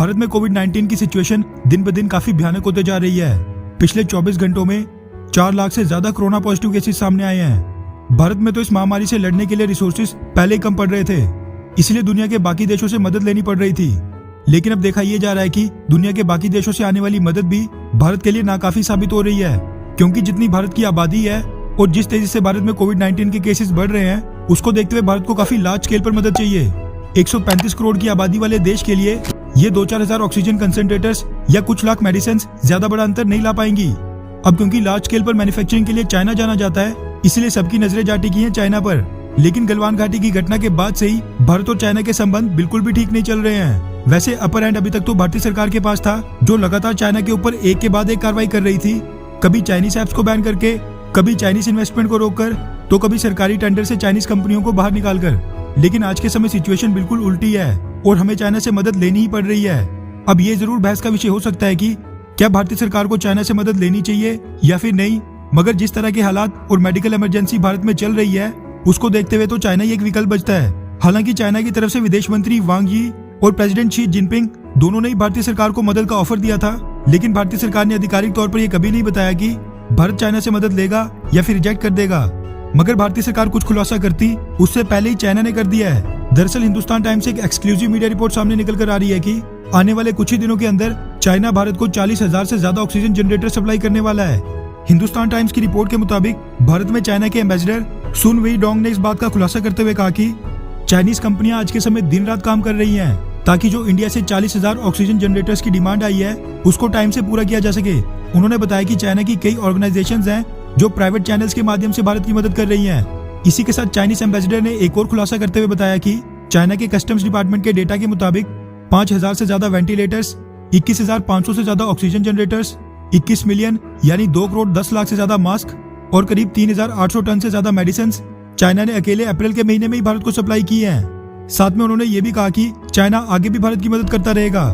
भारत में कोविड-19 की सिचुएशन दिन ब दिन काफी भयानक होते जा रही है। पिछले 24 घंटों में 4 लाख से ज्यादा कोरोना पॉजिटिव केसेस सामने आए हैं। भारत में तो इस महामारी से लड़ने के लिए रिसोर्सेज पहले ही कम पड़ रहे थे, इसलिए दुनिया के बाकी देशों से मदद लेनी पड़ रही थी। लेकिन अब देखा यह जा रहा है कि दुनिया के बाकी देशों से आने वाली मदद भी भारत के लिए नाकाफी साबित हो रही है, क्योंकि जितनी भारत की आबादी है और जिस तेजी से भारत में कोविड-19 के केसेस बढ़ रहे हैं, उसको देखते हुए भारत को काफी लार्ज स्केल पर मदद चाहिए। 135 करोड़ की आबादी वाले देश के लिए ये 2-4 हजार ऑक्सीजन कंसंट्रेटर्स या कुछ लाख मेडिसिन ज्यादा बड़ा अंतर नहीं ला पाएंगी। अब क्योंकि लार्ज स्केल पर मैन्युफैक्चरिंग के लिए चाइना जाना जाता है, इसलिए सबकी नजरें जा टिकी हैं चाइना पर। लेकिन गलवान घाटी की घटना के बाद से ही भारत और चाइना के संबंध बिल्कुल भी ठीक नहीं चल रहे हैं। वैसे अपर एंड अभी तक तो भारतीय सरकार के पास था, जो लगातार चाइना के ऊपर एक के बाद एक कार्रवाई कर रही थी, कभी चाइनीज ऐप्स को बैन करके, कभी चाइनीज इन्वेस्टमेंट को रोककर, तो कभी सरकारी टेंडर से चाइनीज कंपनियों को बाहर निकालकर। लेकिन आज के समय सिचुएशन बिल्कुल उल्टी है और हमें चाइना से मदद लेनी ही पड़ रही है। अब ये जरूर बहस का विषय हो सकता है कि क्या भारतीय सरकार को चाइना से मदद लेनी चाहिए या फिर नहीं, मगर जिस तरह के हालात और मेडिकल इमरजेंसी भारत में चल रही है, उसको देखते हुए तो चाइना ही एक विकल्प बचता है। हालांकि चाइना की तरफ से विदेश मंत्री वांग यी और प्रेसिडेंट शी जिनपिंग दोनों ने ही भारतीय सरकार को मदद का ऑफर दिया था, लेकिन भारतीय सरकार ने आधिकारिक तौर पर यह कभी नहीं बताया कि भारत चाइना से मदद लेगा या फिर रिजेक्ट कर देगा। मगर भारतीय सरकार कुछ खुलासा करती उससे पहले ही चाइना ने कर दिया है। दरअसल हिंदुस्तान टाइम्स से एक एक्सक्लूसिव मीडिया रिपोर्ट सामने निकल कर आ रही है कि आने वाले कुछ ही दिनों के अंदर चाइना भारत को 40,000 से ज्यादा ऑक्सीजन जनरेटर सप्लाई करने वाला है। हिंदुस्तान टाइम्स की रिपोर्ट के मुताबिक भारत में चाइना के एम्बेसडर सुन वेई डोंग ने इस बात का खुलासा करते हुए कहा कि चाइनीज कंपनियां आज के समय दिन रात काम कर रही हैं ताकि जो इंडिया से 40,000 ऑक्सीजन जनरेटर्स की डिमांड आई है उसको टाइम से पूरा किया जा सके। उन्होंने बताया कि चाइना की कई ऑर्गेनाइजेशंस हैं जो प्राइवेट चैनल्स के माध्यम से भारत की मदद कर रही हैं। इसी के साथ चाइनीज एम्बेसडर ने एक और खुलासा करते हुए बताया कि चाइना के कस्टम्स डिपार्टमेंट के डेटा के मुताबिक 5,000 से ज्यादा वेंटिलेटर्स, 21,500 से ज्यादा ऑक्सीजन जनरेटर्स, 21 मिलियन यानी 2 करोड़ 10 लाख से ज्यादा मास्क और करीब 3,800 टन से ज्यादा मेडिसिन चाइना ने अकेले अप्रैल के महीने में ही भारत को सप्लाई की है। साथ में उन्होंने ये भी कहा कि चाइना आगे भी भारत की मदद करता रहेगा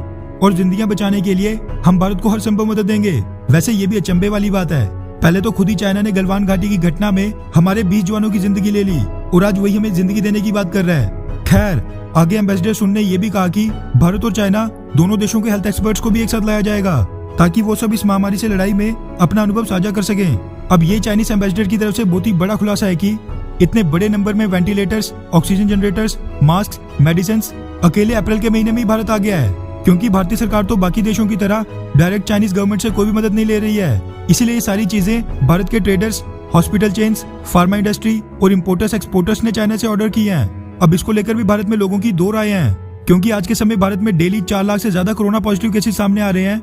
और जिंदगियां बचाने के लिए हम भारत को हर संभव मदद देंगे। वैसे ये भी अचंभे वाली बात है, पहले तो खुद ही चाइना ने गलवान घाटी की घटना में हमारे 20 जवानों की जिंदगी ले ली और आज वही हमें जिंदगी देने की बात कर रहा है। खैर, आगे एम्बेसडर सुन ने यह भी कहा कि भारत और चाइना दोनों देशों के हेल्थ एक्सपर्ट्स को भी एक साथ लाया जाएगा ताकि वो सब इस महामारी से लड़ाई में अपना अनुभव साझा कर सकें। अब ये चाइनीज एम्बेसडर की तरफ से बहुत ही बड़ा खुलासा है कि इतने बड़े नंबर में ventilators, oxygen generators, mask, medicine अकेले अप्रैल के महीने में ही भारत आ गया है, क्योंकि भारतीय सरकार तो बाकी देशों की तरह डायरेक्ट चाइनीज गवर्नमेंट से कोई भी मदद नहीं ले रही है। इसीलिए ये सारी चीजें भारत के traders, hospital chains, pharma industry और इम्पोर्टर्स एक्सपोर्टर्स ने चाइना से ऑर्डर किए हैं। अब इसको लेकर भी भारत में लोगों की दो राय हैं, क्योंकि आज के समय भारत में डेली 4 लाख से ज्यादा कोरोना पॉजिटिव केसेस सामने आ रहे हैं।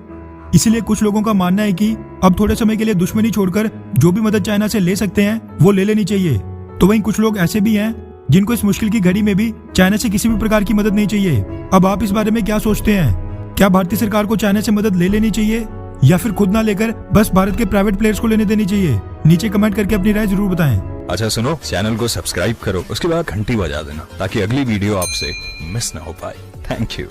इसीलिए कुछ लोगों का मानना है कि अब थोड़े समय के लिए दुश्मनी छोड़कर जो भी मदद चाइना से ले सकते हैं वो ले लेनी चाहिए। तो वहीं कुछ लोग ऐसे भी हैं जिनको इस मुश्किल की घड़ी में भी चाइना से किसी भी प्रकार की मदद नहीं चाहिए। अब आप इस बारे में क्या सोचते हैं? क्या भारतीय सरकार को चाइना से मदद ले लेनी चाहिए या फिर खुद ना लेकर बस भारत के प्राइवेट प्लेयर्स को लेने देनी चाहिए? नीचे कमेंट करके अपनी राय जरूर बताएं। अच्छा सुनो, चैनल को सब्सक्राइब करो, उसके बाद घंटी बजा देना ताकि अगली वीडियो आपसे मिस ना हो पाए। Thank you.